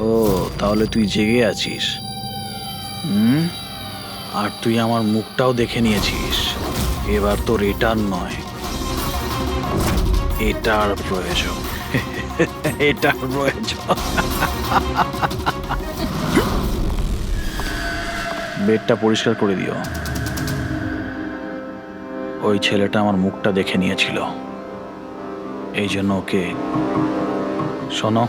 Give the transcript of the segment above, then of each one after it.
ও তাহলে তুই জেগে আছিস। আর তুই আমার মুখটাও দেখে নিয়েছিস। এবার তোর এটার নয়, এটার প্রয়োজন। এটার প্রয়োজন। বেডটা পরিষ্কার করে দিও। ওই ছেলেটা আমার মুখটা দেখে নিয়েছিল, এই জন্য ওকে। শোনো,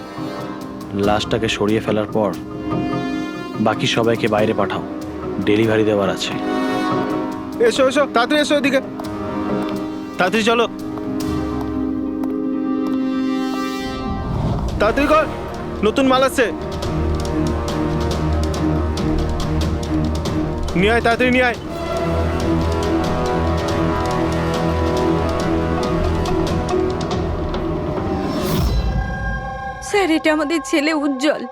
লাশটাকে সরিয়ে ফেলার পর বাকি সবাইকে বাইরে পাঠাও, ডেলিভারি দেওয়ার আছে। এসো এসো, তাড়াতাড়ি এসো এদিকে, তাড়াতাড়ি চলো, তাড়াতাড়ি কর, নতুন মাল আসছে। নিয়ে আয়, তাড়াতাড়ি নিয়ে আয়। স্যার, এটা আমাদের ছেলে উজ্জ্বল।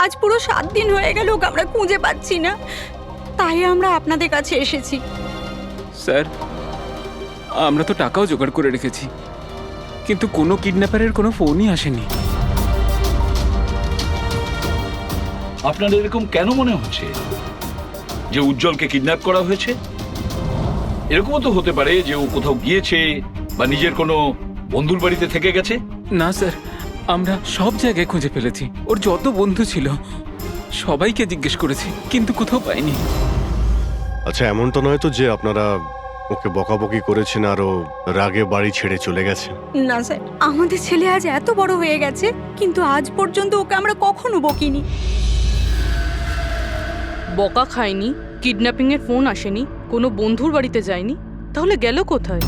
আজ পুরো 7 দিন হয়ে গেল ওকে আমরা খুঁজে পাচ্ছি না, তাই আমরা আপনাদের কাছে এসেছি। স্যার, আমরা তো টাকাও জোগাড় করে রেখেছি, কিন্তু কোনো কিডন্যাপারের কোনো ফোনই আসেনি। আপনার এরকম কেন মনে হচ্ছে যে উজ্জ্বলকে কিডন্যাপ করা হয়েছে? এরকমও তো হতে পারে যে ও কোথাও গিয়েছে বা নিজের কোনো বন্ধুর বাড়িতে থেকে গেছে। না স্যার, আমরা সব জায়গায় খুঁজে ফেলেছি। ওর যত বন্ধু ছিল সবাইকে জিজ্ঞেস করেছি, কিন্তু কোথাও পাইনি। আচ্ছা, এমন তো নয় তো যে আপনারা ওকে বকাবকি করেছেন আর ও রাগে বাড়ি ছেড়ে চলে গেছে? না স্যার, আমাদের ছেলে আজ এত বড় হয়ে গেছে, কিন্তু আজ পর্যন্ত ওকে আমরা কখনো বকিনি। বকা খায়নি, কিডন্যাপিং এর ফোন আসেনি, কোনো বন্ধুর বাড়িতে যায়নি, তাহলে গেল কোথায়?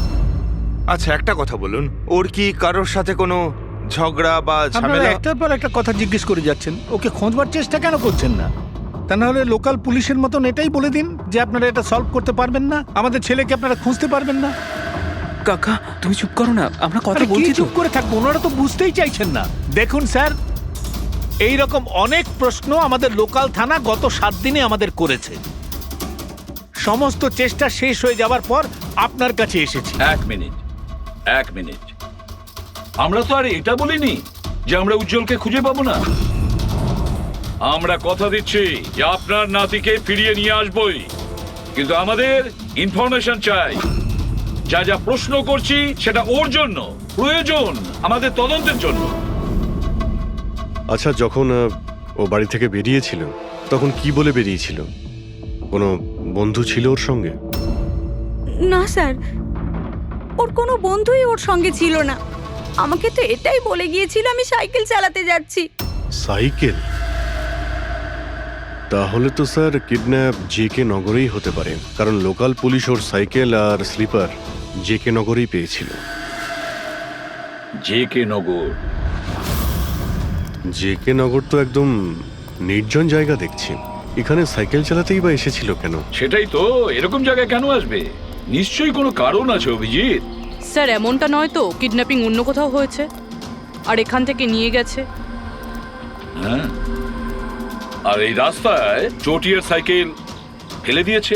আচ্ছা, একটা কথা বলুন, ওর কি কারোর সাথে কোনো ঝগড়া বা আপনারা ঝামেলা? একটার পর একটা কথা জিজ্ঞেস করে যাচ্ছেন, ওকে খোঁজবার চেষ্টা কেন করছেন না? তা না হলে লোকাল পুলিশের মতন এটাই বলে দিন যে আপনারা এটা সলভ করতে পারবেন না, আমাদের ছেলেকে আপনারা খুঁজতে পারবেন না। কাকা, তুমি চুপ করো না, আমরা কথা আরে কি বলছি তো। চুপ করে থাকবো? ওনারা তো বুঝতেই চাইছেন না। দেখুন স্যার, এই রকম অনেক প্রশ্ন আমাদের লোকাল থানা গত 7 দিনে আমাদের করেছে। সমস্ত চেষ্টা শেষ হয়ে যাওয়ার পর আপনার কাছে এসেছি। এক মিনিট, আমরা তো আর এটা বলিনি যে আমরা উজ্জ্বলকে খুঁজে পাবো না। আমরা কথা দিচ্ছি যে আপনার নাতিকে ফিরিয়ে নিয়ে আসবই, কিন্তু আমাদের ইনফরমেশন চাই। যা যা প্রশ্ন করছি সেটা ওর জন্য প্রয়োজন, আমাদের তদন্তের জন্য। আচ্ছা, যখন ও বাড়ি থেকে বেরিয়েছিল তখন কি বলে বেরিয়েছিল? কোনো বন্ধু ছিল ওর সঙ্গে? না স্যার, ওর কোনো বন্ধুই ওর সঙ্গে ছিল না। আমাকে তো এটাই বলে গিয়েছিল আমি সাইকেল চালাতে যাচ্ছি। সাইকেল? তাহলে তো স্যার কিডন্যাপ জেকে নগরেই হতে পারে, কারণ লোকাল পুলিশ ওর সাইকেল আর স্লিপার জেকে নগরেই পেয়েছিল। জেকে নগর? জেকে নগর তো একদম নির্জন জায়গা দেখছি, এখানে সাইকেল চালাতেই বা এসেছিল কেন? সেটাই তো, এরকম জায়গায় কেন আসবে? নিশ্চয়ই কোনো কারণ আছে অভিজিৎ। স্যার, এমনটা নয় তো কিডন্যাপিং অন্য কোথাও হয়েছে আর এখান থেকে নিয়ে গেছে? হ্যাঁ, আর এই রাস্তায় চটিয়ার সাইকেল ফেলে দিয়েছে।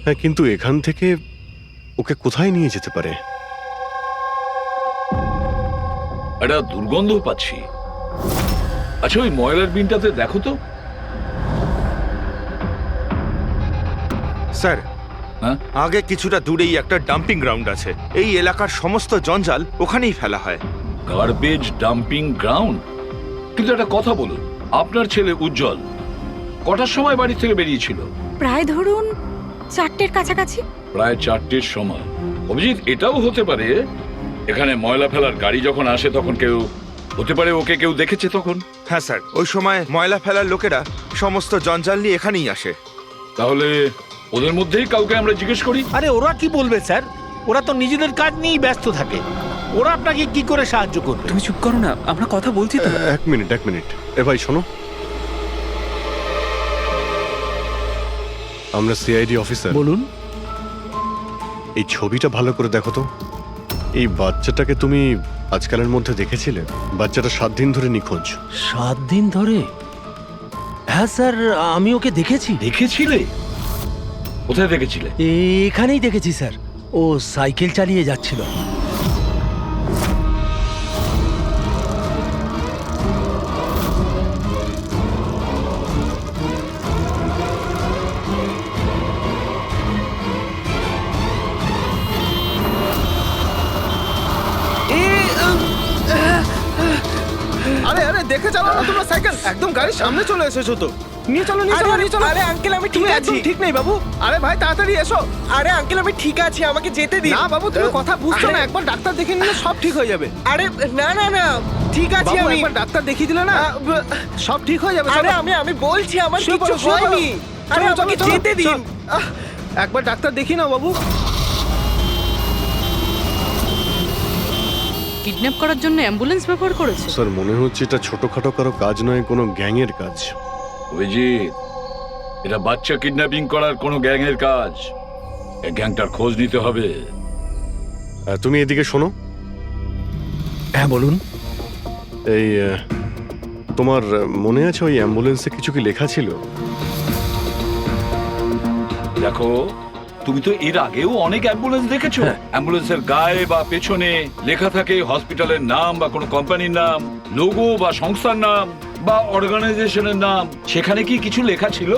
হ্যাঁ, কিন্তু এখান থেকে ওকে কোথায় নিয়ে যেতে পারে? একটা দুর্গন্ধ পাচ্ছি। আচ্ছা, ওই ময়লার বিনটাতে দেখো তো। স্যার, হ্যাঁ, আগে কিছুটা দূরেই একটা ডাম্পিং গ্রাউন্ড আছে। এই এলাকার সমস্ত জঞ্জাল ওখানেই ফেলা হয়। Garbage dumping ground? কিন্তু একটা কথা বলুন, আপনার ছেলে উজ্জ্বল কটার সময় বাড়ি থেকে বেরিয়েছিল? প্রায় ধরুন 4টের কাছাকাছি। প্রায় 4টের সময়। অভিজিৎ, এটাও হতে পারে এখানে ময়লা ফেলার গাড়ি যখন আসে তখন কেউ, হতে পারে ওকে কেউ দেখেছে তখন। হ্যাঁ স্যার, ওই সময় ময়লা ফেলার লোকেরা সমস্ত জঞ্জাল নিয়ে এখানেই আসে। তাহলে ওদের মধ্যেই কাউকে আমরা জিজ্ঞেস করি। আরে ওরা কি বলবে স্যার? ওরা তো নিজেদের কাজ নিয়েই ব্যস্ত থাকে, ওরা আপনাকে কি করে সাহায্য করবে? তুমি চুপ করো না, আমরা কথা বলছি তো। এক মিনিট। এ ভাই শোনো, আমরা সিআইডি অফিসার। বলুন। এই ছবিটা ভালো করে দেখো তো। এই বাচ্চাটাকে তুমি আজকালের মধ্যে দেখেছিলে? বাচ্চাটা 7 দিন ধরে নিখোঁজ। 7 দিন ধরে? হ্যাঁ স্যার, আমি ওকে দেখেছি। দেখেছিলে? কোথায় দেখেছিলে? এখানেই দেখেছি স্যার, ও সাইকেল চালিয়ে যাচ্ছিল। আরে আরে দেখে চালাও না তোমরা সাইকেল, একদম গাড়ির সামনে চলে এসেছো তো। নিয়ে চলো নিয়ে চলো নিয়ে চলো। আরে আঙ্কেল আমি ঠিক আছি। ঠিক নেই বাবু। আরে ভাই তাড়াতাড়ি এসো। আরে আঙ্কেল আমি ঠিক আছি, আমাকে যেতে দিন। না বাবু তুমি কথা বুঝছো না, একবার ডাক্তার দেখে নিলে সব ঠিক হয়ে যাবে। আরে না না না, ঠিক আছে বাবু আমি। একবার ডাক্তার দেখিয়ে দিলে না সব ঠিক হয়ে যাবে। আরে চলো। আমি বলছি আমার শুয়ে কিছু পড়ো, শুয়ে পড়ো। হয়নি। আরে চলো, আমাকে চলো, যেতে চলো। দিন। একবার ডাক্তার দেখি নাও বাবু। কিডন্যাপ করার জন্য অ্যাম্বুলেন্স ব্যবহার করেছে? স্যার মনে হচ্ছে এটা ছোটখাটো কারো কাজ নয়, কোনো গ্যাংয়ের কাজ। অভিজিৎ, এটা বাচ্চা কিডন্যাপিং করার কোনো গ্যাংয়ের কাজ। এই গ্যাংটার খোঁজ নিতে হবে। তুমি এদিকে শোনো। হ্যাঁ বলুন। এই তোমার মনে আছে ওই অ্যাম্বুলেন্সে কিছু কি লেখা ছিল? দেখো, তুমি তো এর আগেও অনেক অ্যাম্বুলেন্স দেখেছো। অ্যাম্বুলেন্সের গায়ে বা পেছনে লেখা থাকে হসপিটালের নাম বা কোনো কোম্পানির নাম, লোগো বা সংস্থার নাম বা অর্গানাইজেশনের নাম। সেখানে কি কিছু লেখা ছিল?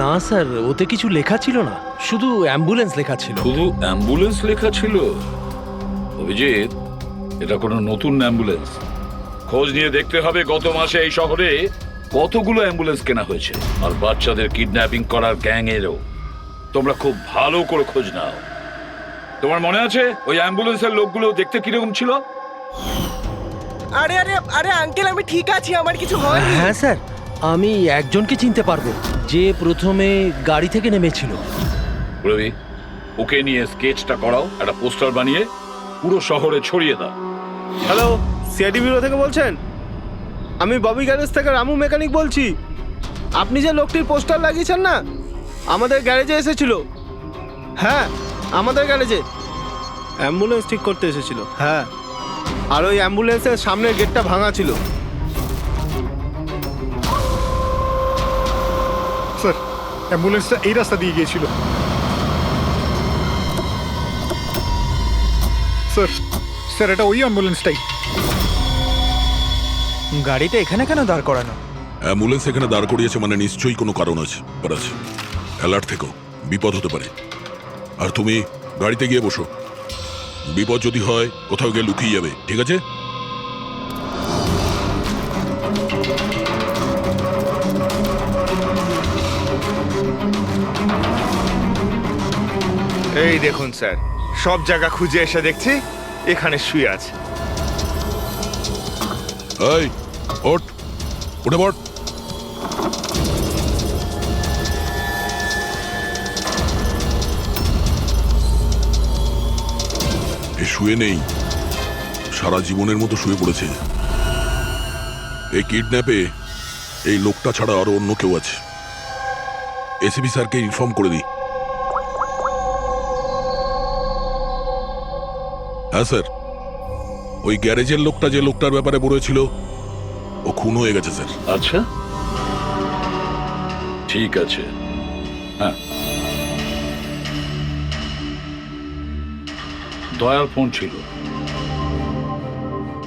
না স্যার, ওতে কিছু লেখা ছিল না, শুধু অ্যাম্বুলেন্স লেখা ছিল। শুধু অ্যাম্বুলেন্স লেখা ছিল? অভিজিৎ, এটা কোনো নতুন অ্যাম্বুলেন্স। খোঁজ নিয়ে দেখতে হবে গত মাসে এই শহরে কতগুলো অ্যাম্বুলেন্স কেনা হয়েছে। আর বাচ্চাদের কিডন্যাপিং করার গ্যাংয়েরও। তোমরা খুব ভালো করে খোঁজ নাও। তোমার মনে আছে ওই অ্যাম্বুলেন্সের লোকগুলো দেখতে কিরকম ছিল? আরে আরে আরে আঙ্কেল আমি ঠিক আছি, আমার কিছু হয়নি। হ্যাঁ স্যার, আমি একজনকে চিনতে পারবো যে প্রথমে গাড়ি থেকে নেমেছিল। রবি, ওকে নিয়ে স্কেচটা করাও, একটা পোস্টার বানিয়ে পুরো শহরে ছড়িয়ে দাও। হ্যালো, সিআইডি ব্যুরো থেকে বলছেন? আমি ববি গ্যারেজ থেকে রামু মেকানিক বলছি। আপনি যে লোকটির পোস্টার লাগিয়েছেন না, আমাদের গ্যারেজে এসেছিল। হ্যাঁ, আমাদের গ্যারেজে অ্যাম্বুলেন্স ঠিক করতে এসেছিল। হ্যাঁ, আর ওই অ্যাম্বুলেন্সের সামনের গেটটা ভাঙা ছিল। স্যার, অ্যাম্বুলেন্সটা এই রাস্তা দিয়ে গিয়েছিল। স্যার স্যার এটা ওই অ্যাম্বুলেন্সটাই। গাড়িটা এখানে কেন দাঁড় করানো? অ্যাম্বুলেন্স এখানে দাঁড় করিয়েছে মানে নিশ্চয়ই কোনো কারণ আছে। অ্যালার্ট থেকো, বিপদ হতে পারে। আর তুমি গাড়িতে গিয়ে বসো, বিপদ যদি হয় কোথাও গিয়ে লুকিয়ে যাবে, ঠিক আছে? এই দেখুন স্যার, সব জায়গা খুঁজে এসে দেখছি এখানে শুয়ে আছে। এই ওঠ, উঠে পড়। এ শুয়ে নেই, সারা জীবনের মতো শুয়ে পড়েছে। এই কিডন্যাপে এই লোকটা ছাড়া আরো অন্য কেউ আছে। এসিপি স্যারকে ইনফর্ম করে দিই। হ্যাঁ স্যার, ওই গ্যারেজের লোকটা যে লোকটার ব্যাপারে বলেছিল ও খুন হয়ে গেছে স্যার। আচ্ছা, ঠিক আছে। হ্যাঁ, দয়ার ফোন ছিল।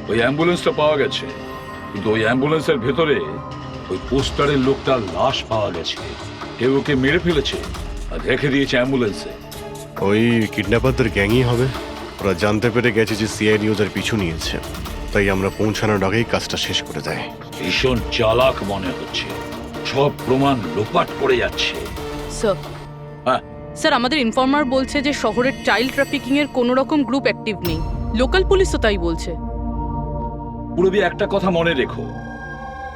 ওই অ্যাম্বুলেন্সটা পাওয়া গেছে, কিন্তু ওই অ্যাম্বুলেন্সের ভেতরে ওই পোস্টারের লোকটার লাশ পাওয়া গেছে। কেউ ওকে মেরে ফেলেছে আর রেখে দিয়েছে অ্যাম্বুলেন্সে। ওই কিডন্যাপারদের গ্যাংই হবে। ওরা জানতে পেরে গেছে যে সিআইডি ওদের পিছু নিয়েছে, তাই আমরা পৌঁছানোর আগেই কাজটা শেষ করে দেয়। ভীষণ চালাক মনে হচ্ছে, সব প্রমাণ লোপাট করে যাচ্ছে। স্যার, হ্যাঁ, স্যার আমাদের ইনফর্মার বলছে যে শহরের চাইল্ড ট্রাফিকিং এর কোনো রকম গ্রুপ অ্যাক্টিভ নেই। লোকাল পুলিশও তাই বলছে। পুরবি একটা কথা মনে রেখো,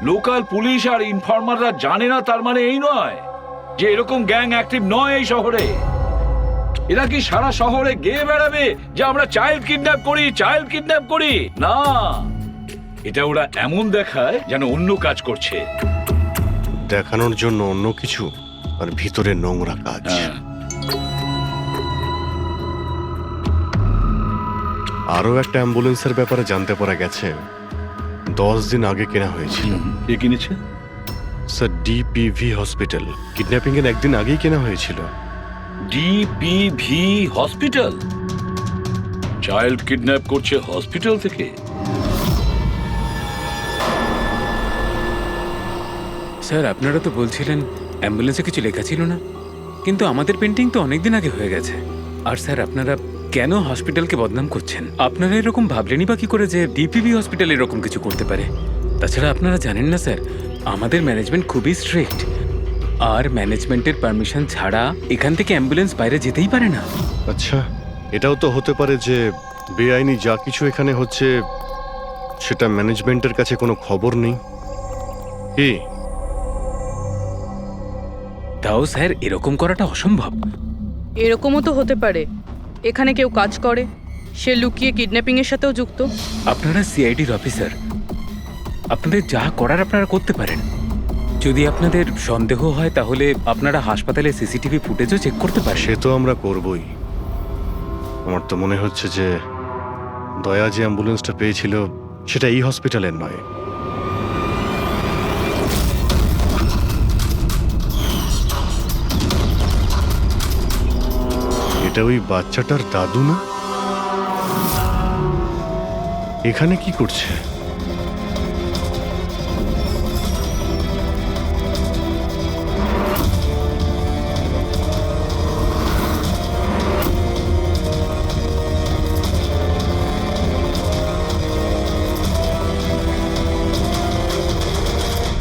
লোকাল পুলিশ আর ইনফর্মাররা জানে না তার মানে এই নয় যে এরকম গ্যাং অ্যাক্টিভ নয় এই শহরে। এরা কি সারা শহরে গেয়ে বেড়াবে যে আমরা চাইল্ড কিডন্যাপ করি, চাইল্ড কিডন্যাপ করি? না, এটা ওরা এমন দেখায় যেন অন্য কাজ করছে। দেখানোর জন্য অন্য কিছু আর ভিতরে নোংরা কাজ। আরো একটা অ্যাম্বুলেন্সের ব্যাপারে জানতে পারা গেছে 10 দিন আগে কেনা হয়েছিল। কে কিনেছে? স্যার ডিপিভি হসপিটাল কিডন্যাপিং এর একদিন আগেই কেনা হয়েছিল। ডিপিভি হসপিটাল? চাইল্ড কিডন্যাপ করছে হসপিটাল থেকে? স্যার আপনারা তো বলছিলেন অ্যাম্বুলেন্সে কিছু লেখা ছিল না, কিন্তু আমাদের পেন্টিং তো অনেকদিন আগে হয়ে গেছে। আর স্যার আপনারা কেন হসপিটালকে বদনাম করছেন? আপনারা এরকম ভাবলেনই বা কি করে যে ডিপিভি হসপিটাল এরকম কিছু করতে পারে? তাছাড়া আপনারা জানেন না স্যার, আমাদের ম্যানেজমেন্ট খুবই স্ট্রিক্ট, আর ম্যানেজমেন্টের পারমিশন ছাড়া এখান থেকে অ্যাম্বুলেন্স বাইরে যেতেই পারে না। আচ্ছা, এটাও তো হতে পারে যে বেআইনি যা কিছু এখানে হচ্ছে সেটা ম্যানেজমেন্টের কাছে কোনো খবর নেই। কি? তাও স্যার এরকম করাটা অসম্ভব। এরকমও তো হতে পারে এখানে কেউ কাজ করে, সে লুকিয়ে কিডন্যাপিং এর সাথেও যুক্ত। আপনারা সিআইডির অফিসার, আপনাদের যা করার আপনারা করতে পারেন। যদি আপনাদের সন্দেহ হয় তাহলে আপনারা হাসপাতালে সিসিটিভি ফুটেজও চেক করতে পারেন। সে তো আমরা করবই। আমার তো মনে হচ্ছে যে দয়া যে অ্যাম্বুলেন্সটা পেয়েছিল সেটা এই হসপিটালের নয়। এটা ওই বাচ্চাটার দাদু না? এখানে কি করছে?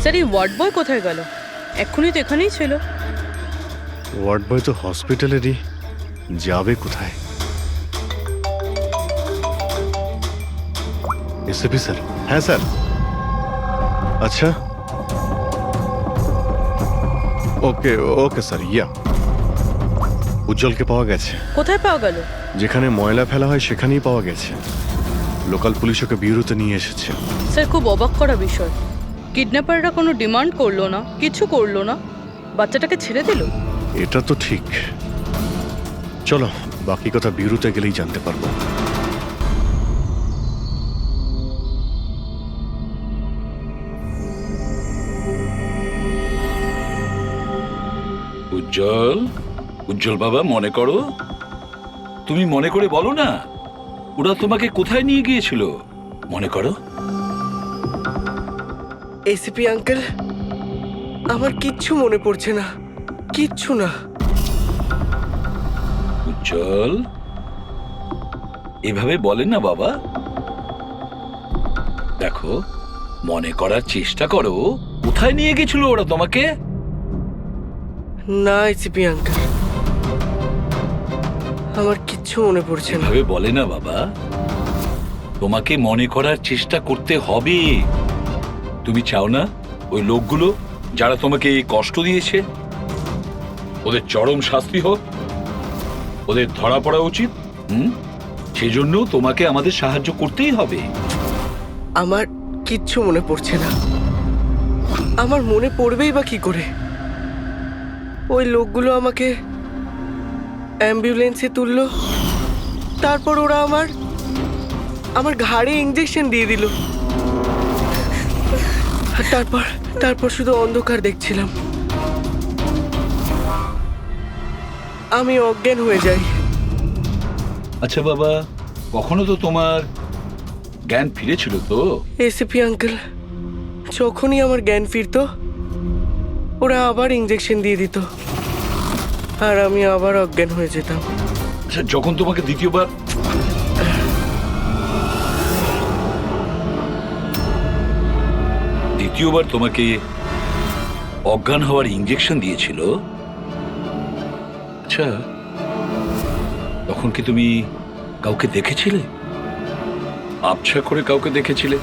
স্যার এই ওয়ার্ড বয় কোথায় গেল? এক্ষুনি তো এখানেই ছিল। ওয়ার্ড বয় তো হসপিটালেরই, যাবে কোথায়? SAP sir? হ্যাঁ স্যার। আচ্ছা, ওকে ওকে স্যার। ইয়া, উজ্জ্বলকে পাওয়া গেছে। কোথায় পাওয়া গেল? যেখানে ময়লা ফেলা হয় সেখানেই পাওয়া গেছে। লোকাল পুলিশ ওকে ব্যুরোতে নিয়ে এসেছে। স্যার খুব অবাক করা বিষয়, কিডন্যাপাররা কোনো ডিমান্ড করলো না, কিছু করলো না, বাচ্চাটাকে ছেড়ে দিল। এটা তো ঠিক। চলো, বাকি কথা ব্যুরোতে গেলেই জানতে পারবো। উজ্জ্বল, উজ্জ্বল বাবা, মনে করো, তুমি মনে করে বলো না, ওরা তোমাকে কোথায় নিয়ে গিয়েছিল? মনে করো। এসিপি আঙ্কেল, আমার কিচ্ছু মনে পড়ছে না, কিচ্ছু না। উজ্জ্বল, এভাবে বলেন না বাবা। দেখো, মনে করার চেষ্টা করো, কোথায় নিয়ে গেছিল ওরা তোমাকে? না এসিপি আঙ্কেল, আমার কিচ্ছু মনে পড়ছে না। এভাবে বলে না বাবা, তোমাকে মনে করার চেষ্টা করতে হবে। তুমি চাও না ওই লোকগুলো যারা তোমাকে এই কষ্ট দিয়েছে ওদের চরম শাস্তি হোক, ওদের ধরা পড়া উচিত? সেজন্য তোমাকে আমাদের সাহায্য করতেই হবে। আমার কিচ্ছু মনে পড়ছে না। আমার মনে পড়বেই বা কি করে? ওই লোকগুলো আমাকে অ্যাম্বুলেন্সে তুললো, তারপর ওরা আমার ঘাড়ে ইঞ্জেকশন দিয়ে দিল। আর তারপর শুধু অন্ধকার দেখছিলাম। আমি অজ্ঞান হয়ে যাই। আচ্ছা বাবা, কখনো তো তোমার জ্ঞান ফিরেছিল তো? এসিপি আঙ্কেল, যখনই আমার জ্ঞান ফিরতো ওরা আবার ইঞ্জেকশন দিয়ে দিত, আর আমি আবার অজ্ঞান হয়ে যেতাম। আচ্ছা, যখন তোমাকে দ্বিতীয়বার তোমাকে অজ্ঞান হওয়ার ইঞ্জেকশন দিয়েছিল, আচ্ছা তখন কি তুমি কাউকে দেখেছিলে? আবছা করে কাউকে দেখেছিলে?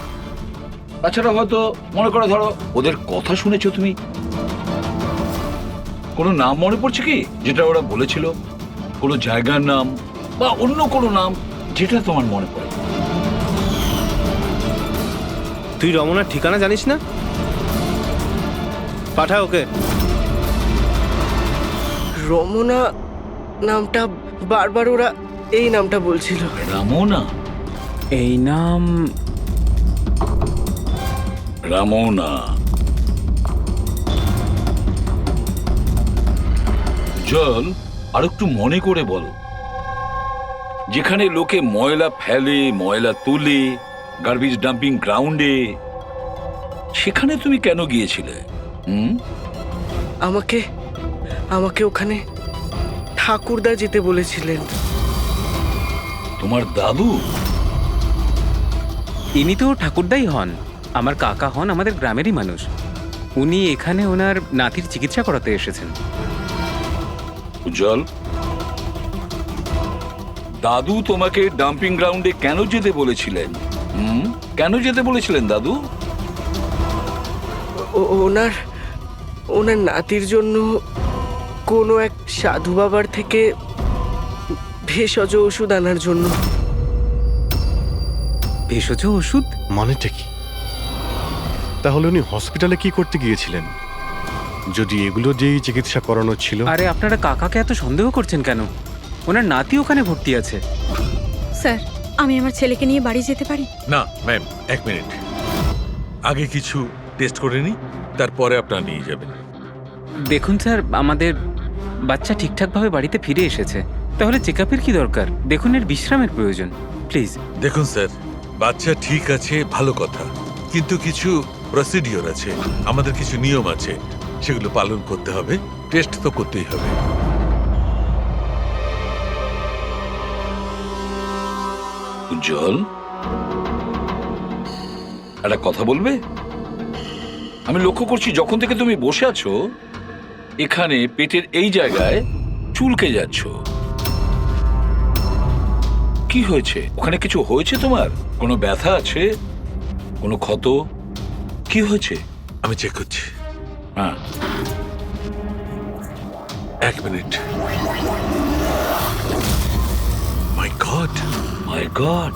তাছাড়া হয়তো মনে করো, ধরো ওদের কথা শুনেছো তুমি, কোনো নাম মনে পড়ছে কি যেটা ওরা বলেছিল? কোনো জায়গার নাম বা অন্য কোনো নাম যেটা তোমার মনে পড়ে? তুই রমনার ঠিকানা জানিস না? পাঠা ওকে। রমনা নামটা বারবার ওরা এই নামটা বলছিল। রামনা? এই নাম রামনা? উজ্জ্বল, আর একটু মনে করে বল, যেখানে লোকে ময়লা ফেলে, ময়লা তুলে, গার্বেজ ডাম্পিং গ্রাউন্ডে, সেখানে তুমি কেন গিয়েছিলে? আমাকে আমাকে ওখানে ঠাকুরদা যেতে বলেছিলেন। তোমার দাদু? ইনি তো ঠাকুরদাই হন, আমার কাকা হন, আমাদের গ্রামেরই মানুষ। উনি এখানে ওনার নাতির চিকিৎসা করাতে এসেছেন। উজ্জ্বল, দাদু তোমাকে ডাম্পিং গ্রাউন্ডে কেন যেতে বলেছিলেন? কেন যেতে বলেছিলেন দাদু? ওনার ওনার নাতির জন্য কোনো এক সাধু বাবার থেকে ভেষজ ওষুধ আনার জন্য। ভেষজ ওষুধ মানেটা কি? তাহলে উনি হসপিটালে কি করতে গিয়েছিলেন যদি এগুলো দিয়েই চিকিৎসা করানো ছিল? আরে আপনারা কাকাকে এত সন্দেহ করছেন কেন? ওনার নাতি ওখানে ভর্তি আছে। স্যার, আমি আমার ছেলেকে নিয়ে বাড়ি যেতে পারি? না ম্যাম, 1 মিনিট, আগে কিছু টেস্ট করে নি, তারপরে আপনারা নিয়ে যাবেন। দেখুন স্যার, আমাদের বাচ্চা ঠিকঠাকভাবে বাড়িতে ফিরে এসেছে, তাহলে চেক আপের কি দরকার? দেখুন, এর বিশ্রামের প্রয়োজন, প্লিজ। দেখুন স্যার, বাচ্চা ঠিক আছে, ভালো কথা, কিন্তু কিছু প্রসিডিওর আছে, আমাদের কিছু নিয়ম আছে, সেগুলো পালন করতে হবে, টেস্ট তো করতেই হবে। উজ্জ্বল, একটা কথা বলবে? আমি লক্ষ্য করছি যখন থেকে তুমি বসে আছো এখানে, পেটের এই জায়গায় চুলকে যাচ্ছ। কি হয়েছে? ওখানে কিছু হয়েছে তোমার? কোনো ব্যথা আছে? কোনো ক্ষত? কি হয়েছে? আমি চেক করছি। হ্যাঁ, 1 মিনিট। মাই গড, মাই গড।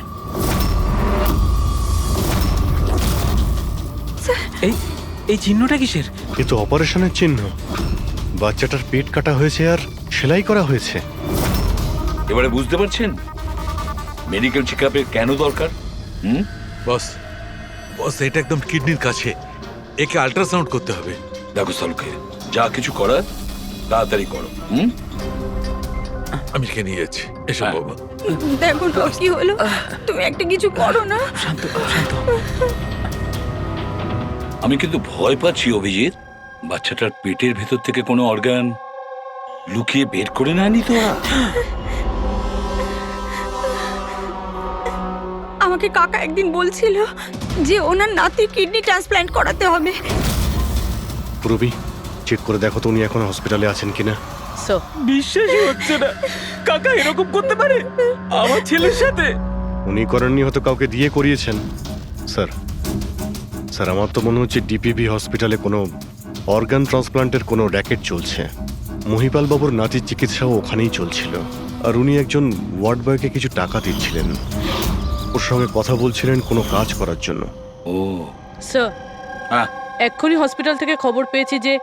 এই এই চিহ্নটা কিসের? এ তো অপারেশনের চিহ্ন। বাচ্চাটার পেট কাটা হয়েছে আর সেলাই করা হয়েছে। এবারে বুঝতে পারছেন মেডিকেল চেকআপের কেন দরকার? বস, বস, এটা একদম কিডনির কাছে, একে আল্ট্রাসাউন্ড করতে হবে। দেখো সালুকে, যা কিছু করার তাড়াতাড়ি করো। আমি একে নিয়ে যাচ্ছি, এসো বাবা। দেখো না কি হলো, তুমি একটা কিছু করো না। শান্ত শান্ত। আমি কিন্তু ভয় পাচ্ছি অভিজিৎ, বাচ্চাটার পেটের ভেতর থেকে কোনো অর্গান লুকিয়ে বের করে নেয়নি তো? আমাকে কাকা একদিন বলছিল যে ওনার নাতির কিডনি ট্রান্সপ্ল্যান্ট করাতে হবে। পুরবি, চেক করে দেখো তো উনি এখন হসপিটালে আছেন কিনা। স্যার, বিশ্বাসই হচ্ছে না, কাকা এরকম করতে পারে আমার ছেলের সাথে। উনি করেননি, হয়তো কাউকে দিয়ে করিয়েছেন। স্যার, স্যার, আমার তো মনে হচ্ছে ডিপিভি হসপিটালে কোনো অর্গান ট্রান্সপ্লান্টের কোনো র্যাকেট চলছে। মহিপাল বাবুর নাতির চিকিৎসাও ওখানেই চলছিল, আর উনি একজন ওয়ার্ড বয়কে কিছু টাকা দিচ্ছিলেন, ওর সঙ্গে কথা বলছিলেন কোনো কাজ করার জন্য। ও স্যার, হ্যাঁ, এক্ষুনি হসপিটাল থেকে খবর পেয়েছি যে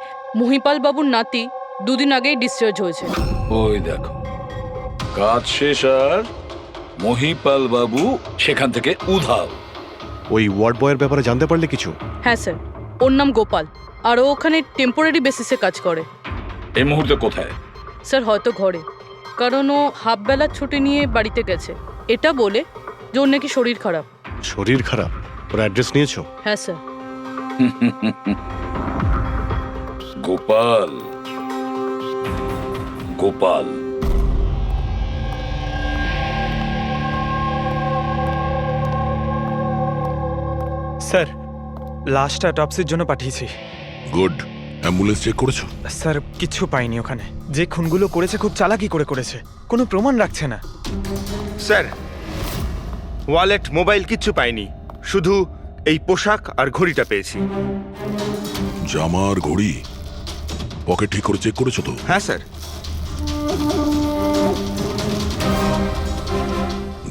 মহিপাল বাবুর নাতি 2 দিন আগেই ডিসচার্জ হয়েছে। ওই দেখো, কাজ শেষ আর মহিপাল বাবু সেখান থেকে উধাও। ওই ওয়ার্ড বয়ের ব্যাপারে জানতে পারলে কিছু? হ্যাঁ স্যার, ওর নাম গোপাল, আর ও ওখানে টেম্পোরারি বেসিসে কাজ করে। এই মুহূর্তে কোথায়? স্যার, হয়তো ঘরে, কারণ ও হাফ বেলার ছুটি নিয়ে বাড়িতে গেছে, এটা বলে যে ওর নাকি শরীর খারাপ। শরীর খারাপ? ওর অ্যাড্রেস নিয়েছো? হ্যাঁ sir. Gopal, Gopal, sir, last অটপসির জন্য পাঠিয়েছি। গুড। অ্যাম্বুলেন্স চেক করেছো? স্যার, কিছু পাইনি ওখানে। যে খুনগুলো করেছে খুব চালাকি করে করেছে, কোনো প্রমাণ রাখছে না। স্যার, ওয়ালেট, মোবাইল কিচ্ছু পাইনি, শুধু এই পোশাক আর ঘড়িটা পেয়েছি। জামা আর ঘড়ি পকেট ঠিক করে চেক করেছো তো? হ্যাঁ স্যার।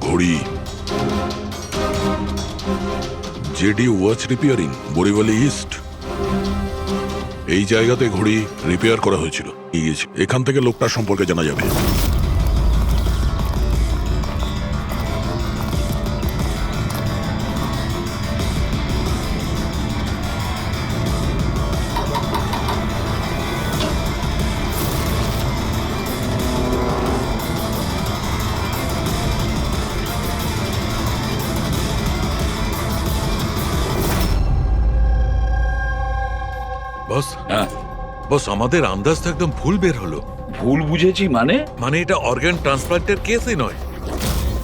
ঘড়ি জেডি ওয়াচ রিপেয়ারিং, বরিওয়ালি ইস্ট, এই জায়গাতে ঘড়ি রিপেয়ার করা হয়েছিল। এখান থেকে লোকটার সম্পর্কে জানা যাবে। বস হ্যাঁ, বস আমাদের আন্দাজ তো একদম ভুল বের হলো। ভুল বুঝেছি মানে? মানে এটা অর্গান ট্রান্সপ্লান্টের কেসই নয়।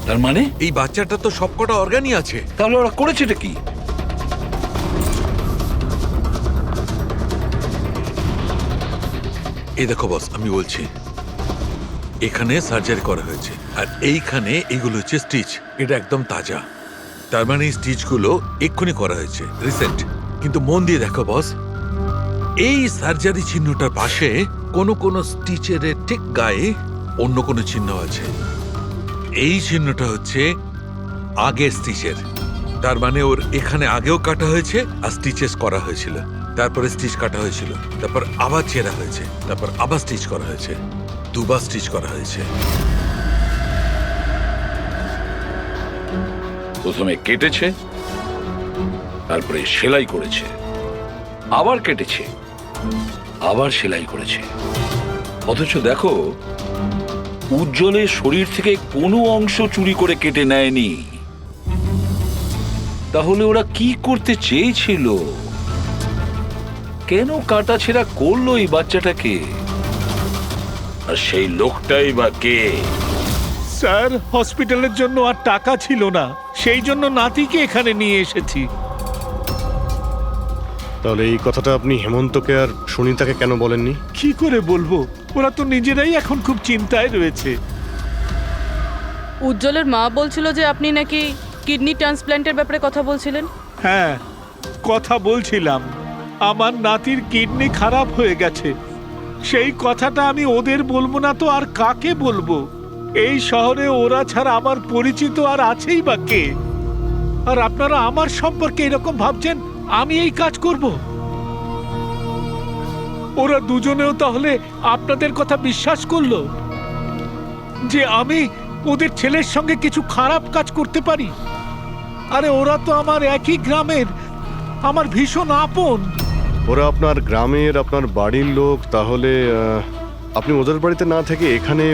তার মানে এই বাচ্চাটা তো সবকটা অর্গানই আছে। তাহলে ওরা করেছেটা কি? এই দেখো বস, আমি বলছি এখানে সার্জারি করা হয়েছে আর এইখানে এইগুলো হচ্ছে স্টিচ। এটা একদম তাজা, তার মানে এই স্টিচগুলো এক্ষুনি করা হয়েছে, রিসেন্ট। কিন্তু মন দিয়ে দেখো বস, এই সার্জারি চিহ্নটার পাশে কোনো কোনো স্টিচের ঠিক গায়ে অন্য কোনো চিহ্ন আছে। এই চিহ্নটা হচ্ছে আগের স্টিচের, তার মানে ওর এখানে আগেও কাটা হয়েছে আর স্টিচেস করা হয়েছিল, তারপরে স্টিচ কাটা হয়েছিল, তারপর আবার চেরা হয়েছে, তারপর আবার স্টিচ করা হয়েছে, দুবার স্টিচ করা হয়েছে। প্রথমে কেটেছে, তারপরে সেলাই করেছে, আবার কেটেছে, আবার সেলাই করেছে। অথচ দেখো, উজ্জ্বলের শরীর থেকে কোনো অংশ চুরি করে কেটে নেয়নি। তাহলে ওরা কি করতে চেয়েছিল? কেন কাটাছেঁড়া করলো এই বাচ্চাটাকে? আর সেই লোকটাই বা কে? স্যার, হসপিটালের জন্য আর টাকা ছিল না, সেই জন্য নাতিকে এখানে নিয়ে এসেছি। তাহলে এই কথাটা আপনি হেমন্তকে আর সুনিতাকে কেন বলেননি? কি করে বলবো, ওরা তো নিজেরাই এখন খুব চিন্তায় রয়েছে। উজ্জ্বলের মা বলছিল যে আপনি নাকি কিডনি ট্রান্সপ্ল্যান্টের ব্যাপারে কথা বলছিলেন। হ্যাঁ, কথা বলছিলাম। আমার নাতির কিডনি খারাপ হয়ে গেছে, সেই কথাটা আমি ওদের বলবো না তো আর কাকে বলবো? এই শহরে ওরা ছাড়া আমার পরিচিত আর আছেই বা কে? আর আপনারা আমার সম্পর্কে এরকম ভাবছেন আমি এই কাজ করব? ওরা দুজনেও তাহলে আপনাদের কথা বিশ্বাস করলো যে আমি ওদের ছেলের সঙ্গে কিছু খারাপ কাজ করতে পারি? আরে ওরা তো আমার একই গ্রামের, আমার ভীষণ আপন। ওরা আপনার গ্রামের, আপনার বাড়ির লোক, তাহলে আপনি ওদের বাড়িতে না থেকে এখানে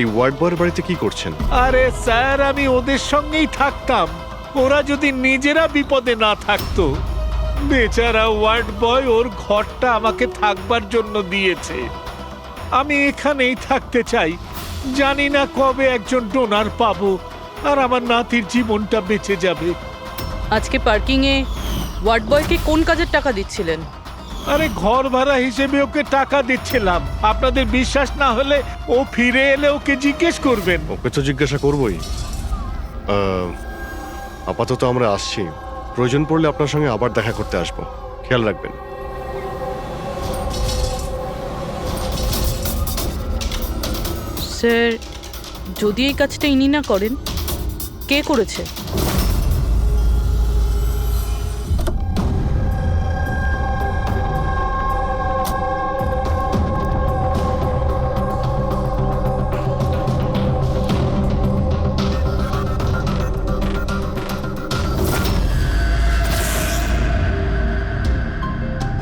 এই ওয়ার্ড বয়ের বাড়িতে কি করছেন? আরে স্যার, আমি ওদের সঙ্গেই থাকতাম, ওরা যদি নিজেরা বিপদে না থাকতো। বেচারা ওয়ার্ড বয় ওর ঘরটা আমাকে থাকবার জন্য দিয়েছে। আমি এখানেই থাকতে চাই, জানি না কবে একজন ডোনার পাবো আর আমার নাতির জীবনটা বেঁচে যাবে। আজকে পার্কিংয়ে ওয়ার্ড বয়কে কোন কাজের টাকা দিচ্ছিলেন? আরে ঘর ভাড়া হিসেবে ওকে টাকা দিচ্ছিলাম। আপনাদের বিশ্বাস না হলে ও ফিরে এলে ওকে জিজ্ঞেস করবেন। ওকে তো জিজ্ঞাসা করবোই। আপাতত আমরা আসছি, প্রয়োজন পড়লে আপনার সঙ্গে আবার দেখা করতে আসবো, খেয়াল রাখবেন। স্যার, যদি এই কাজটা ইনি না করেন, কে করেছে?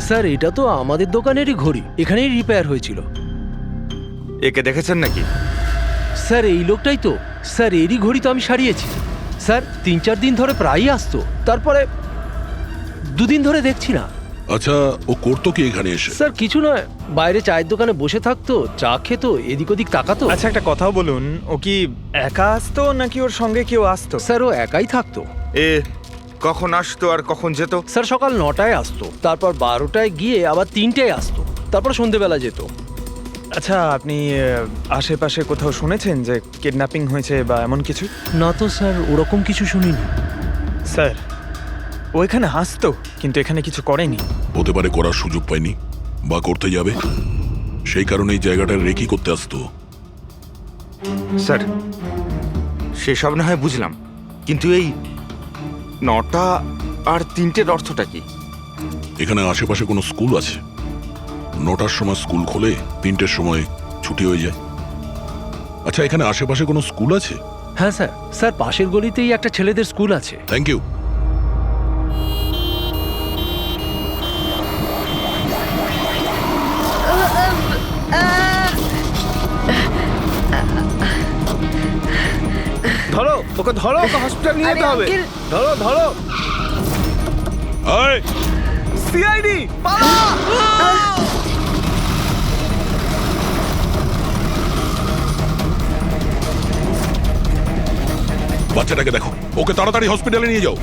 স্যার, এটা তো আমাদের দোকানেরই ঘড়ি, এখানেই রিপেয়ার হয়েছিল। একে দেখেছেন নাকি? স্যার, এই লোকটাই তো। স্যার, এরই ঘড়ি তো আমি সারিয়েছি। স্যার, 3-4 দিন ধরে প্রায়ই আসতো, তারপরে 2 দিন ধরে দেখছি না। আচ্ছা, ও করতো কি এখানে এসে? স্যার, কিছু নয়, বাইরে চায়ের দোকানে বসে থাকতো, চা খেত, এদিক ওদিক তাকাতো। আচ্ছা, একটা কথাও বলুন, ও কি একা আসতো নাকি ওর সঙ্গে কেউ আসতো? স্যার, ও একাই থাকতো। এ কখন আসতো আর কখন যেত? স্যার, সকাল 9টায় আসতো, তারপর 12টায় গিয়ে আবার 3টায় আসতো, তারপর সন্ধেবেলা যেত। আচ্ছা, আপনি আশেপাশে কোথাও শুনেছেন যে কিডন্যাপিং হয়েছে বা এমন কিছু? না তো স্যার, ওরকম কিছু শুনিনি। স্যার, ও এখানে আসতো কিন্তু এখানে কিছু করেনি। হতে পারে করার সুযোগ পায়নি বা করতে যাবে, সেই কারণে এই জায়গাটা রেকি করতে আসতো। স্যার, সেসব না হয় বুঝলাম, কিন্তু এই 9টা আর 3টের অর্থটা কি? এখানে আশেপাশে কোনো স্কুল আছে? 9টার সময় স্কুল খোলে, 3টের সময় ছুটি হয়ে যায়। আচ্ছা, এখানে আশেপাশে কোনো স্কুল আছে? হ্যাঁ স্যার, স্যার পাশের গলিতেই একটা ছেলেদের স্কুল আছে। Thank you. ধরো ওকে, ধরো ওকে, হসপিটাল নিয়ে যেতে হবে। ধরো ধরো। সিআইডি পালা! বাচ্চাটাকে দেখো, ওকে তাড়াতাড়ি হসপিটালে নিয়ে যাও।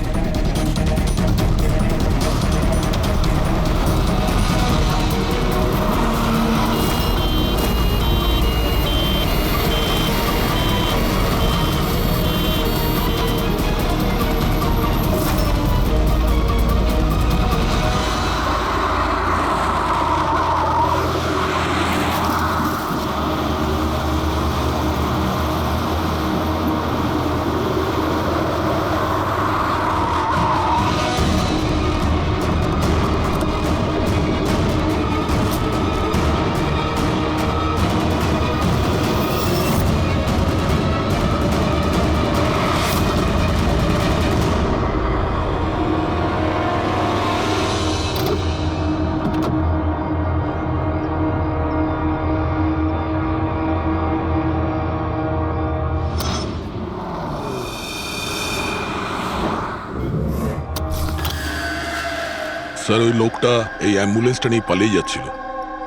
স্যার, ওই লোকটা এই অ্যাম্বুলেন্সটা নিয়ে পালিয়ে যাচ্ছিল।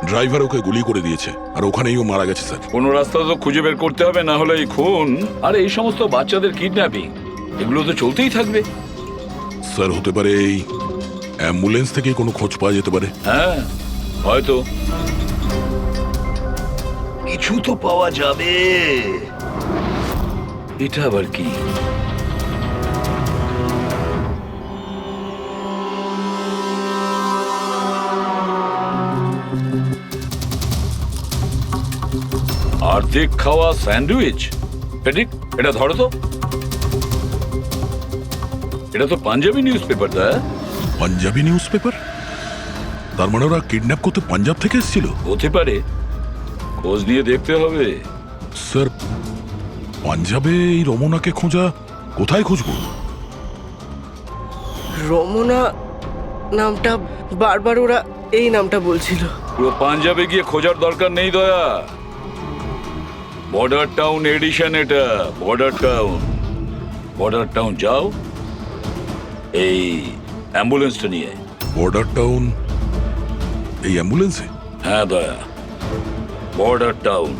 ড্রাইভার ওকে গুলি করে দিয়েছে, আর ওখানেই ও মারা গেছে স্যার। কোনো রাস্তা তো খুঁজে বের করতে হবে, না হলে এই খুন আর এই সমস্ত বাচ্চাদের কিডন্যাপিং এগুলো তো চলতেই থাকবে। স্যার, হতে পারে এই অ্যাম্বুলেন্স থেকে কোনো খোঁজ পাওয়া যেতে পারে। হ্যাঁ, হয়তো কিছু তো পাওয়া যাবে। এটা আবার কি? আর্ধেক খাওয়া স্যান্ডউইচ। পেডিক, এটা ধরো তো। এটা তো Punjabi newspaper. Punjabi newspaper? তার মানে ওরা কিডন্যাপ করতে পাঞ্জাব থেকে এসেছিল? হতে পারে, খোঁজ নিয়ে দেখতে হবে। স্যার, পাঞ্জাবে এই রমনাকে খোঁজা, কোথায় খুঁজবো? রমনা নামটা বারবার ওরা এই নামটা বলছিল। পুরো পাঞ্জাবে গিয়ে খোঁজার দরকার নেই দয়া। বর্ডার টাউন এডিশন এটা, বর্ডার টাউন। বর্ডার টাউন যাও, এই অ্যাম্বুলেন্সটা নিয়ে। বর্ডার টাউন এই অ্যাম্বুলেন্সে? হ্যাঁ Daya, border town.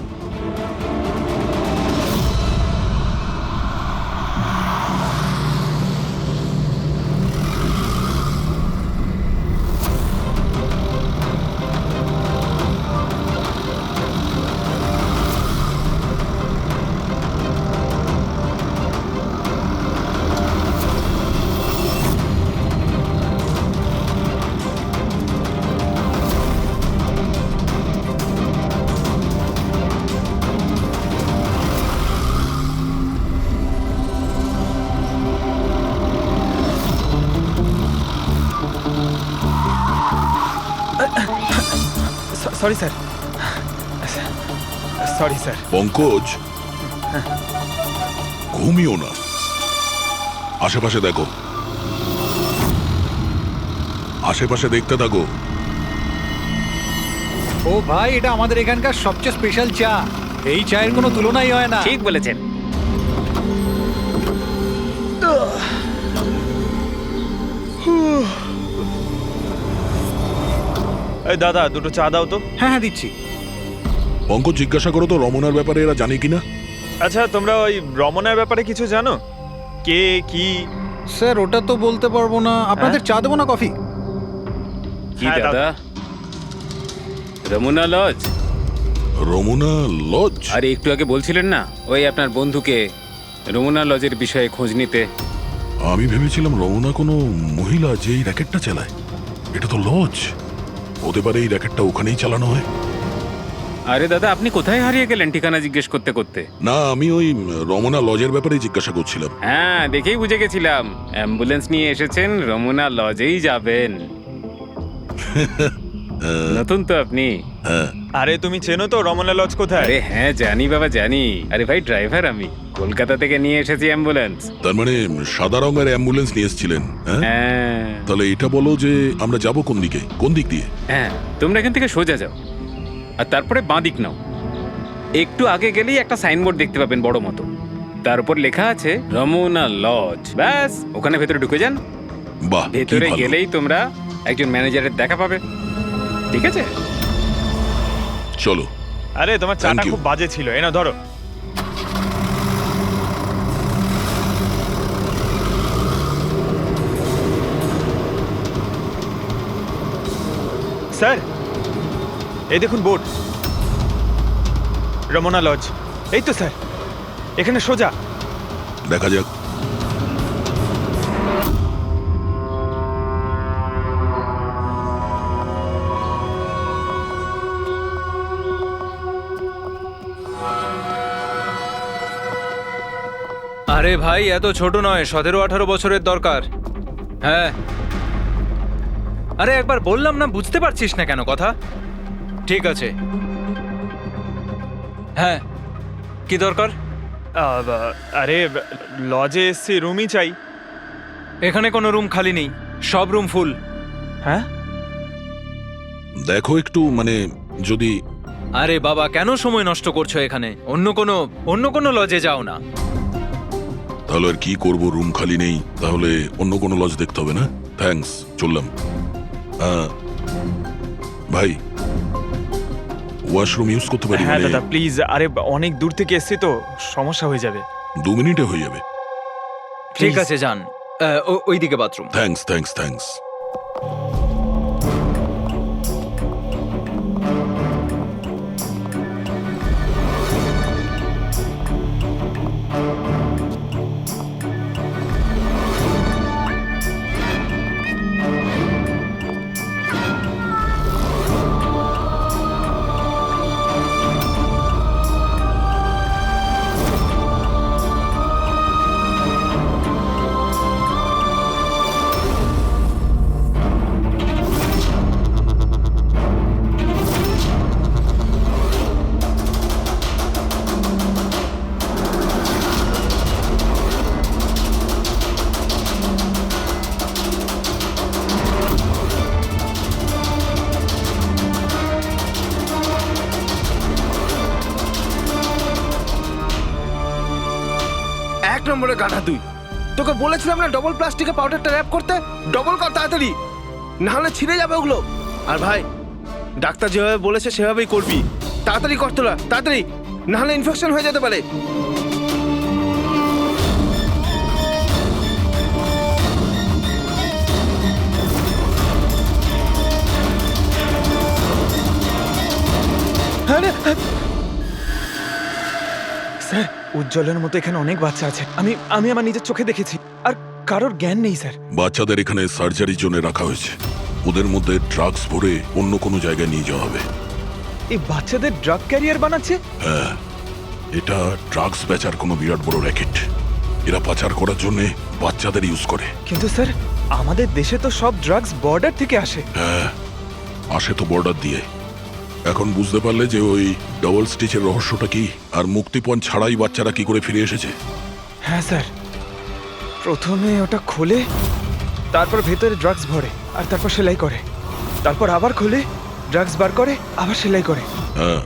Sorry sir, sorry sir. Pankaj, ঘুমিও না, আশেপাশে দেখো, আশেপাশে দেখতে থাকো। ও ভাই, এটা আমাদের এখানকার সবচেয়ে স্পেশাল চা। এই চায়ের কোনো তুলনাই হয় না। ঠিক বলেছেন। এই দাদা, দুটো চা দাও তো। হ্যাঁ হ্যাঁ, দিচ্ছি। পঙ্কজ, জিজ্ঞাসা করো তো রমনার ব্যাপারে এরা জানে কিনা। আচ্ছা, তোমরা ওই রমনার ব্যাপারে কিছু জানো? কে কি? স্যার, ওটা তো বলতে পারবো না। আপনাদের চা দেবো না কফি? কি দাদা? রমনা লজ? রমনা লজ? আরে একটু আগে বলছিলেন না ওই আপনার বন্ধুকে রমনা লজের বিষয়ে খোঁজ নিতে। আমি ভেবেছিলাম রমনা কোনো মহিলা যে এই র্যাকেটটা চালায়। এটা তো লজ, হতে পারে এই র্যাকেটটা ওখানেই চালানো হয়। আরে দাদা, আপনি কোথায় হারিয়ে গেলেন ঠিকানা জিজ্ঞেস করতে করতে? না, আমি ওই রমনা লজের ব্যাপারেই জিজ্ঞাসা করছিলাম। হ্যাঁ, দেখেই বুঝে গেছিলাম অ্যাম্বুলেন্স নিয়ে এসেছেন, রমনা লজেই যাবেন। নতুন তো আপনি? আরে তুমি চেনো তো রমনা লজ কোথায়? আরে হ্যাঁ, জানি বাবা, জানি। আরে ভাই, ড্রাইভার আমি, কলকাতা থেকে নিয়ে এসেছি অ্যাম্বুলেন্স। তার মানে সাদা রঙের অ্যাম্বুলেন্স নিয়ে এসেছিলেন? হ্যাঁ। তাহলে এটা বলো যে আমরা যাব কোন দিকে, কোন দিক দিয়ে? হ্যাঁ, তোমরা এখান থেকে সোজা যাও, আর তারপরে বাঁ দিক নাও। একটু আগে গেলেই একটা সাইনবোর্ড দেখতে পাবেন বড় মতো, তার উপর লেখা আছে রমনা লজ। ব্যাস, ওখানে ভেতরে ঢুকে যান। বাহ, ভেতরে গেলেই তোমরা একজন ম্যানেজারের দেখা পাবে, ঠিক আছে? চলো। আরে তোমার Thank চাটা you. খুব বাজে ছিল, এ না ধরো। স্যার, এই দেখুন বোর্ড, রমনা লজ। এই তো স্যার, এখানে সোজা। দেখা যাক। আরে ভাই, এত ছোট নয়, 17-18 বছরের দরকার। হ্যাঁ। আরে একবার বললাম না, বুঝতে পারছিস না কেন কথা? ঠিক আছে। হ্যাঁ, কি দরকার? আরে লজে এসছি, রুমই চাই। এখানে কোনো রুম খালি নেই, সব রুম ফুল। হ্যাঁ? দেখো একটু, মানে যদি... আরে বাবা, কেন সময় নষ্ট করছো এখানে? অন্য কোনো লজে যাও না। তাহলে আর কি করব, রুম খালি নেই, তাহলে অন্য কোনো লজ দেখতে হবে না? থ্যাঙ্কস, চললাম। ভাই, ওয়াশরুম ইউজ করতে পারি? হ্যাঁ মানে দাদা প্লিজ, আরে অনেক দূর থেকে এসছি তো, সমস্যা হয়ে যাবে। 2 মিনিটে হয়ে যাবে। ঠিক আছে, যান। ওইদিকে বাথরুম। Thanks thanks thanks. এক নম্বরে গাধা তুই। তোকে বলেছিলাম না ডবল প্লাস্টিকের পাউডারটা র্যাপ করতে? ডবল কর তাড়াতাড়ি, না হলে ছিঁড়ে যাবে ওগুলো। আর ভাই, ডাক্তার যেভাবে বলেছে সেভাবেই করবি। তাড়াতাড়ি কর তোরা, তাড়াতাড়ি, না হলে ইনফেকশন হয়ে যেতে পারে। স্যার, উজ্জ্বলের মতো এখানে অনেক বাচ্চা আছে, আমি আমার নিজের চোখে দেখেছি, আর কারোর জ্ঞান নেই স্যার। বাচ্চাদের এখানে সার্জারির জন্য রাখা হয়েছে, ওদের মধ্যে ড্রাগস ভরে অন্য কোনো জায়গায় নিয়ে যাওয়া হবে। এই বাচ্চাদের ড্রাগ ক্যারিয়ার বানাচ্ছে? হ্যাঁ, এটা ড্রাগস বেচার কোনো বিরাট বড় র্যাকেট। এরা পাচার করার জন্য বাচ্চাদের ইউজ করে। কিন্তু স্যার, আমাদের দেশে তো সব ড্রাগস বর্ডার থেকে আসে। হ্যাঁ, আসে তো বর্ডার দিয়ে। এখন বুঝতে পারলে যে ওই ডবল স্টিচের রহস্যটা কি, আর মুক্তিপণ ছাড়াই বাচ্চারা কি করে ফিরে এসেছে? হ্যাঁ স্যার, প্রথমে ওটা খোলে, তারপর ভেতরে ড্রাগস ভরে, আর তারপর সেলাই করে, তারপর আবার খোলে, ড্রাগস বার করে, আবার সেলাই করে। হ্যাঁ,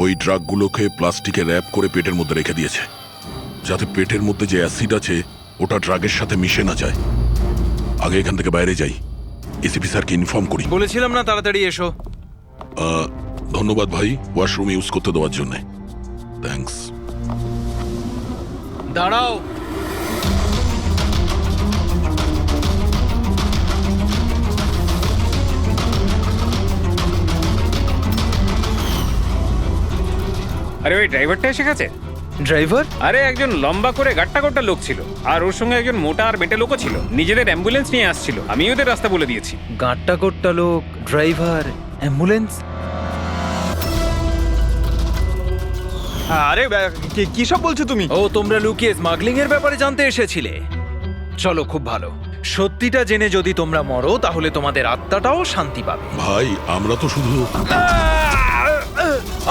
ওই ড্রাগগুলোকে প্লাস্টিকে র্যাপ করে পেটের মধ্যে রেখে দিয়েছে, যাতে পেটের মধ্যে যে অ্যাসিড আছে ওটা ড্রাগের সাথে মিশে না যায়। আগে এখান থেকে বাইরে যাই, এসিপি স্যারকে ইনফর্ম করি। বলেছিলাম না তাড়াতাড়ি এসো। ধন্যবাদ ভাই, ওয়াশরুম ইউজ করতে দেওয়ার জন্য। থ্যাঙ্কস। দাঁড়াও। আরে ওই ড্রাইভারটা এসে গেছে। ড্রাইভার? আরে একজন লম্বা করে গাট্টা গোট্টা লোক ছিল, আর ওর সঙ্গে একজন মোটা আর বেটে লোকও ছিল। নিজেদের অ্যাম্বুলেন্স নিয়ে আসছিল, আমি ওদের রাস্তা বলে দিয়েছি। গাট্টা গোট্টা লোক, ড্রাইভার, অ্যাম্বুলেন্স? আরে কি সব বলছো তুমি? ও, তোমরা লুকিয়ে স্মাগলিং এর ব্যাপারে জানতে এসেছিলে? চলো, খুব ভালো। সত্যিটা জেনে যদি তোমরা মরো, তাহলে তোমাদের আত্মাটাও শান্তি পাবে। ভাই, আমরা তো শুধু...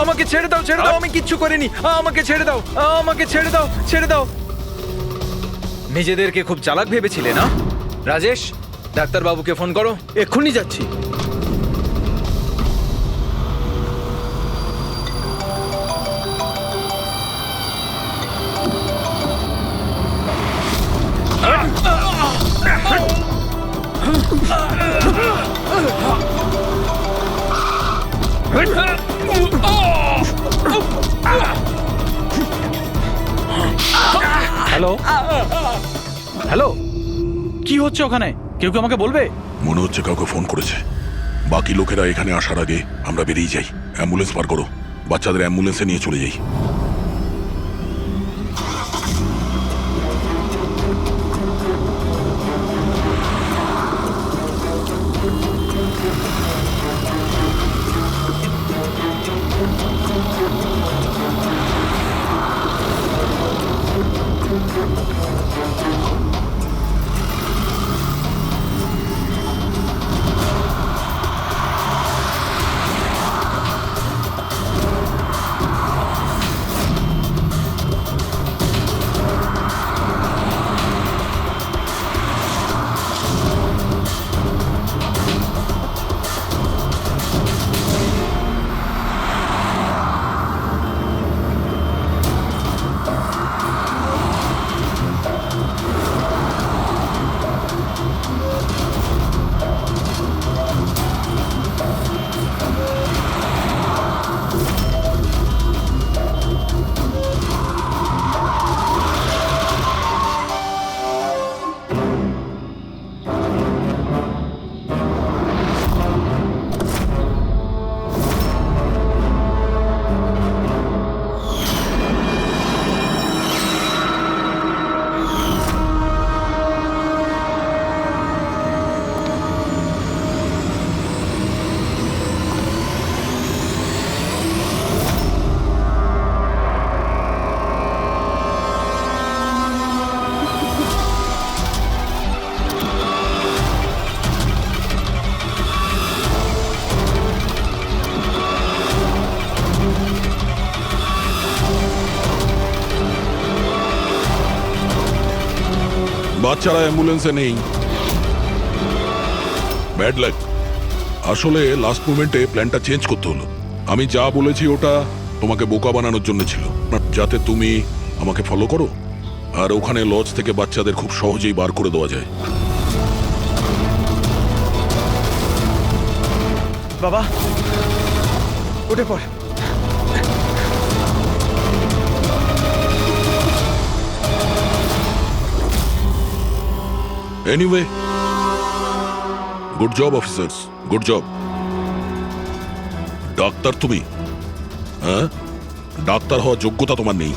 আমাকে ছেড়ে দাও, ছেড়ে দাও, আমি কিচ্ছু করিনি। আমাকে ছেড়ে দাও, আমাকে ছেড়ে দাও, ছেড়ে দাও। নিজেদেরকে খুব চালাক ভেবেছিলে না? রাজেশ, ডাক্তারবাবুকে ফোন করো। এক্ষুনি যাচ্ছি। হ্যালো হ্যালো, কি হচ্ছে ওখানে? কেউ কি আমাকে বলবে? মনে হচ্ছে কাউকে ফোন করেছে। বাকি লোকেরা এখানে আসার আগে আমরা বেরিয়ে যাই। অ্যাম্বুলেন্স পার করো, বাচ্চাদের অ্যাম্বুলেন্সে নিয়ে চলে যাই। বাচ্চারা অ্যাম্বুলেন্সে নেই। Bad luck. আসলে লাস্ট মোমেন্টে প্ল্যানটা চেঞ্জ করতে হলো। আমি যা বলেছি ওটা তোমাকে বোকা বানানোর জন্য ছিল, যাতে তুমি আমাকে ফলো করো আর ওখানে লজ থেকে বাচ্চাদের খুব সহজেই বার করে দেওয়া যায়। বাবা, উঠে পড়। Anyway, good job officers, good job. Doctor তুমি? হ্যাঁ, ডাক্তার হওয়ার যোগ্যতা তোমার নেই।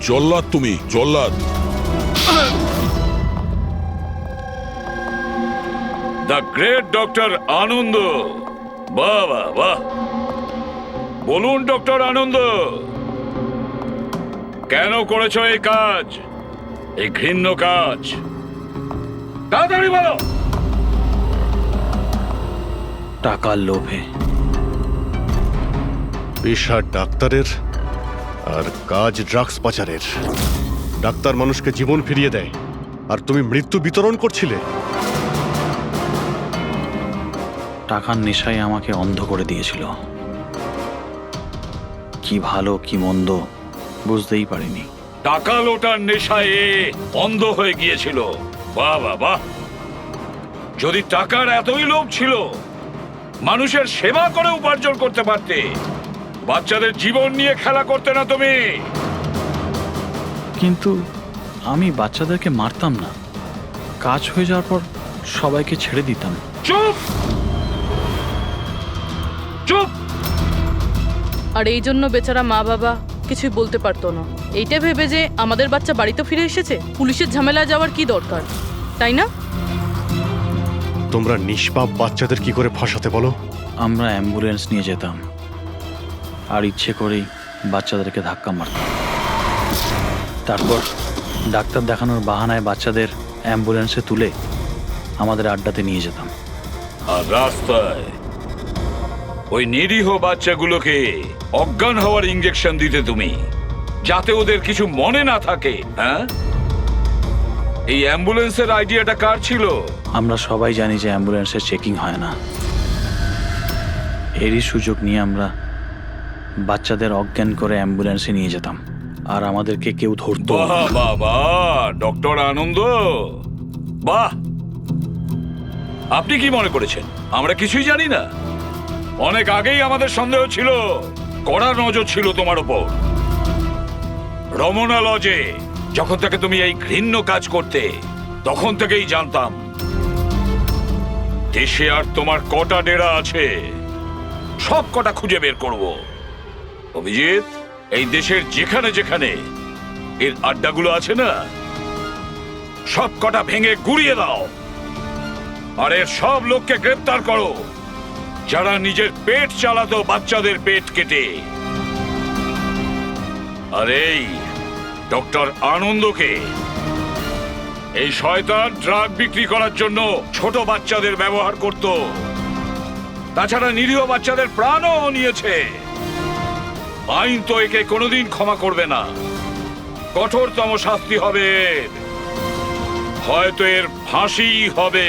জল্লাদ তুমি, জল্লাদ। দ্য গ্রেট ডক্টর আনন্দ। বাহ বাহ বাহ। বলুন ডক্টর আনন্দ, কেন করেছো এই কাজ, এই ঘৃণ্য কাজ? তাড়াতাড়ি বলো। টাকার লোভে। পেশা ডাক্তারের আর কাজ ড্রাগস পাচারের। ডাক্তার মানুষকে জীবন ফিরিয়ে দেয়, আর তুমি মৃত্যু বিতরণ করছিলে। টাকার নেশায় আমাকে অন্ধ করে দিয়েছিল। কি ভালো কি মন্দ বুঝতেই পারিনি। টাকা লোটার নেশায় অন্ধ হয়ে গিয়েছিল। বাহ বাহ বাহ। যদি টাকার এতই লোভ ছিল, মানুষের সেবা করে উপার্জন করতে পারতে। বাচ্চাদের জীবন নিয়ে খেলা করতে না তুমি। কিন্তু আমি বাচ্চাদেরকে মারতাম না, কাজ হয়ে যাওয়ার পর সবাইকে ছেড়ে দিতাম। চুপ চুপ। আর এই জন্য বেচারা মা বাবা কিছুই বলতে পারতো না, এইটা ভেবে যে আমাদের বাচ্চা বাড়িতে ফিরে এসেছে, পুলিশের ঝামেলা যাওয়ার কি দরকার, তাই না? তোমরা নিষ্পাপ বাচ্চাদের কি করে ফাঁসাতে বলো? আমরা অ্যাম্বুলেন্স নিয়ে যেতাম আর ইচ্ছে করেই বাচ্চাদেরকে ধাক্কা মারতাম। তারপর ডাক্তার দেখানোর বাহানায় বাচ্চাদের অ্যাম্বুলেন্সে তুলে আমাদের আড্ডাতে নিয়ে যেতাম। আর রাস্তায় ওই নিরীহ বাচ্চাগুলোকে অজ্ঞান হওয়ার ইঞ্জেকশন দিতে তুমি, যাতে ওদের কিছু মনে না থাকে। হ্যাঁ, এই অ্যাম্বুলেন্সের আইডিয়াটা কার ছিল? আমরা সবাই জানি যে অ্যাম্বুলেন্সের চেকিং হয় না। এরই সুযোগ নিয়ে আমরা বাচ্চাদের অজ্ঞান করে অ্যাম্বুলেন্সে নিয়ে যেতাম, আর আমাদেরকে কেউ ধরতো না। বাহ বাহ বাহ, ডক্টর আনন্দ, বাহ। আপনি কি মনে করেছেন আমরা কিছুই জানি না? অনেক আগেই আমাদের সন্দেহ ছিল, কড়া নজর ছিল তোমার উপর। রমনা লজে যখন থেকে তুমি এই ঘৃণ্য কাজ করতে, তখন থেকেই জানতাম দেশে আর তোমার কটা ডেরা আছে সব কটা খুঁজে বের করব। অভিজিৎ, এই দেশের যেখানে যেখানে এর আড্ডাগুলো আছে না, সব কটা ভেঙে গুড়িয়ে দাও। আর এর সব লোককে গ্রেফতার করো যারা নিজের পেট চালাতো বাচ্চাদের পেট কেটে। আর এই ডক্টর আনন্দকে, এই শয়তান ড্রাগ বিক্রি করার জন্য ছোট বাচ্চাদের ব্যবহার করত, তাছাড়া নিরীহ বাচ্চাদের প্রাণও নিয়েছে। আইন তো একে কোনোদিন ক্ষমা করবে না, কঠোরতম শাস্তি হবে এর। হয়তো এর ফাঁসি হবে।